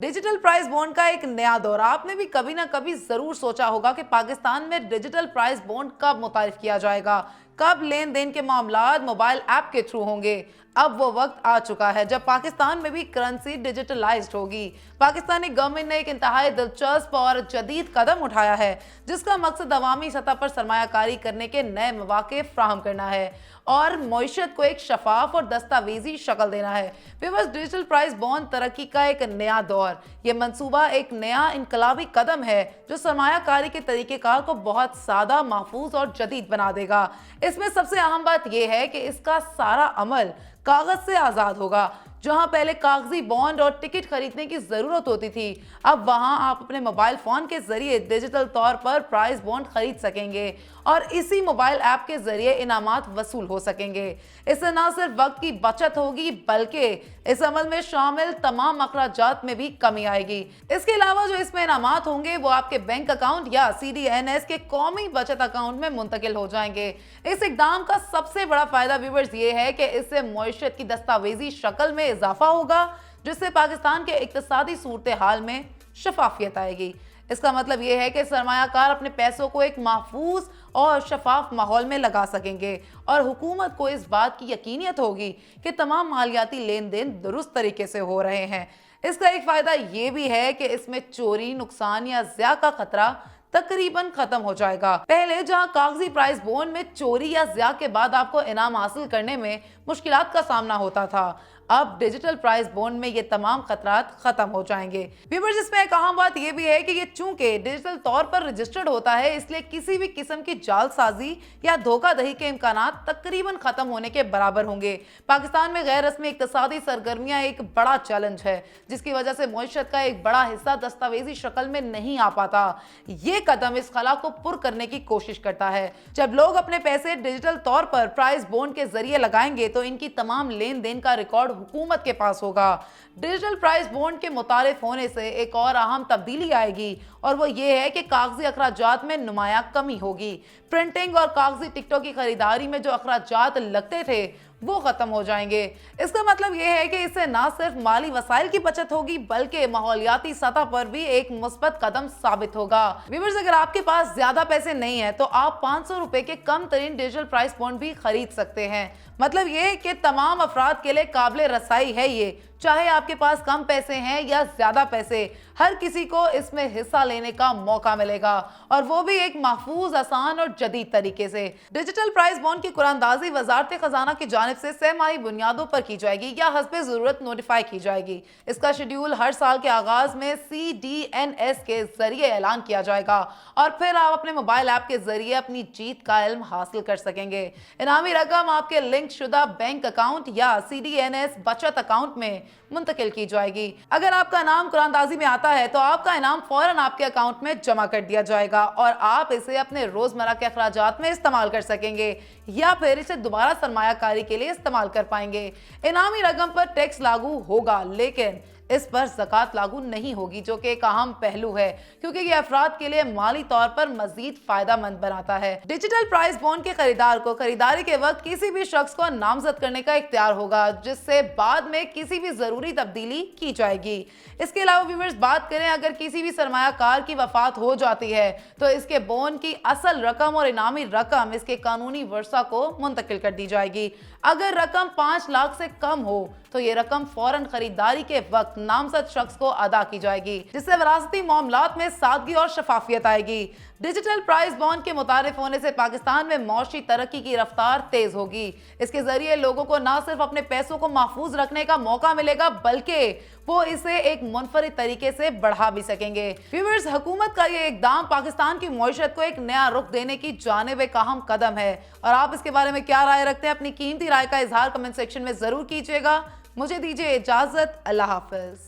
Digital price bond का एक नया दौर। आपने भी कभी ना कभी जरूर सोचा होगा कि पाकिस्तान में डिजिटल प्राइस बॉन्ड कब मुतारिफ किया जाएगा, कब लेन देन के मामलात मोबाइल ऐप के थ्रू होंगे। अब वो वक्त आ चुका है जब पाकिस्तान में भी करेंसी डिजिटलाइज्ड होगी। पाकिस्तानी गवर्नमेंट ने एक इंतहाई दिलचस्प और जदीद कदम उठाया है, जिसका मकसद अवामी सतह पर सरमायाकारी करने के नए मौके फ्राहम करना है और मईशत को एक शफाफ और दस्तावेजी शक्ल देना है। व्यूअर्स, डिजिटल प्राइस बॉन्ड तरक्की का एक नया दौर। ये मंसूबा एक नया इनकलाबी कदम है जो सरमायाकारी के तरीकेकार को बहुत सादा, महफूज और जदीद बना देगा। इसमें सबसे अहम बात यह है कि इसका सारा अमल कागज से आजाद होगा। जहां पहले कागजी बॉन्ड और टिकट खरीदने की जरूरत होती थी, अब वहां आप अपने मोबाइल फोन के जरिए डिजिटल तौर पर प्राइस बॉन्ड खरीद सकेंगे और इसी मोबाइल ऐप के जरिए इनामात वसूल हो सकेंगे। इससे न सिर्फ वक्त की बचत होगी बल्कि इस अमल में शामिल तमाम अखराजात में भी कमी आएगी। इसके अलावा जो इसमें इनामात होंगे वो आपके बैंक अकाउंट या CDNS के कौमी बचत अकाउंट में मुंतकिल हो जाएंगे। इस इकदाम का सबसे बड़ा फायदा व्यूअर्स ये है कि इससे मईशत की दस्तावेजी शक्ल में इजाफा होगा, जिससे पाकिस्तान के इक्तिसादी सूरत हाल में शफाफियत आएगी। इसका मतलब यह है कि सरमायाकार अपने पैसों को एक महफूज और शफाफ माहौल में लगा सकेंगे और हुकूमत को इस बात की यकीनियत होगी कि तमाम मालियाती लेन देन दुरुस्त तरीके से हो रहे हैं। इसका एक फायदा यह भी है कि इसमें चोरी, नुकसान या ज़िया का खतरा तकरीबन खत्म हो जाएगा। पहले जहां कागजी प्राइस बॉन्ड में चोरी या ज़िया के बाद आपको इनाम हासिल करने में मुश्किलात का सामना होता था, अब डिजिटल प्राइस बॉन्ड में ये तमाम खतरात खत्म हो जाएंगे। व्यूअर्स, इसमें एक अहम बात यह भी है कि ये चूंकि डिजिटल तौर पर रजिस्टर्ड होता है, इसलिए किसी भी किस्म की जालसाजी या धोखाधड़ी के इम्कानात तकरीबन खत्म होने के बराबर होंगे। पाकिस्तान में गैर रस्मी इक्तिसादी सरगर्मियां एक बड़ा चैलेंज है, जिसकी वजह से मईशत का एक बड़ा हिस्सा दस्तावेजी शक्ल में नहीं आ पाता। ये कदम इस खला को पुर करने की कोशिश करता है। जब लोग अपने पैसे डिजिटल तौर पर प्राइस बॉन्ड के जरिए लगाएंगे तो इनकी तमाम लेन देन का रिकॉर्ड हुकूमत के पास होगा। डिजिटल प्राइस बॉन्ड के मुतारिफ होने से एक और अहम तब्दीली आएगी और वो ये है कि कागजी अखराजात में नुमाया कमी होगी। प्रिंटिंग और कागजी टिकटों की खरीदारी में जो अखराजात लगते थे वो खत्म हो जाएंगे। इसका मतलब यह है कि इससे ना सिर्फ माली वसाइल की बचत होगी बल्कि माहौलियाती सतह पर भी एक मुस्बत कदम साबित होगा। व्यूअर्स, अगर आपके पास ज्यादा पैसे नहीं है तो आप 500 रुपए के कम तरीन डिजिटल प्राइस बॉन्ड भी खरीद सकते हैं। मतलब ये कि तमाम अफराद के लिए काबिल रसाई है ये, चाहे आपके पास कम पैसे हैं या ज्यादा पैसे, हर किसी को इसमें हिस्सा लेने का मौका मिलेगा और वो भी एक महफूज, आसान और जदीद तरीके से। डिजिटल प्राइस बॉन्ड की कुरानदाजी वजारत खजाना की जानिब से सहमाही बुनियादों पर की जाएगी या हस्बे जरूरत नोटिफाई की जाएगी। इसका शेड्यूल हर साल के आगाज में CDNS के जरिए ऐलान किया जाएगा और फिर आप अपने मोबाइल ऐप के जरिए अपनी जीत का इल्म हासिल कर सकेंगे। इनामी रकम आपके लिंक शुदा बैंक अकाउंट या CDNS बचत अकाउंट में मुंतकिल की जाएगी। अगर आपका नाम कुरानदाजी में आता है तो आपका इनाम फौरन आपके अकाउंट में जमा कर दिया जाएगा और आप इसे अपने रोजमर्रा के अखराजात में इस्तेमाल कर सकेंगे या फिर इसे दोबारा सरमायाकारी के लिए इस्तेमाल कर पाएंगे। इनामी रकम पर टैक्स लागू होगा लेकिन इस पर ज़कात लागू नहीं होगी, जो कि एक अहम पहलू है क्योंकि ये अफराद के लिए माली तौर पर मजीद फायदा मंद बनाता है। डिजिटल प्राइस बॉन्ड के खरीदार को खरीदारी के वक्त किसी भी शख्स को नामजद करने का इख्तियार होगा, जिससे बाद में किसी भी जरूरी तब्दीली की जाएगी। इसके अलावा व्यूअर्स, बात करें अगर किसी भी सरमायाकार की वफात हो जाती है तो इसके बॉन्ड की असल रकम और इनामी रकम इसके कानूनी वर्सा को मुंतकिल कर दी जाएगी। अगर रकम 5 लाख से कम हो तो ये रकम फौरन खरीदारी के वक्त नामजद शख्स को अदा की जाएगी, जिससे वरासती मामलात में सादगी और शफाफियत आएगी। डिजिटल प्राइस बॉन्ड के मुतारिफ होने से पाकिस्तान में मौशी तरक्की की रफ्तार तेज होगी। इसके जरिए लोगों को न सिर्फ अपने पैसों को महफूज रखने का मौका मिलेगा बल्कि वो इसे एक मुनफरिद तरीके से बढ़ा भी सकेंगे। व्यूअर्स, हुकूमत का ये इकदाम पाकिस्तान की मईशत को एक नया रुख देने की जानिब एक अहम कदम है और आप इसके बारे में क्या राय रखते हैं? अपनी कीमती राय का इजहार कमेंट सेक्शन में जरूर कीजिएगा। मुझे दीजिए इजाजत। अल्लाह हाफिज।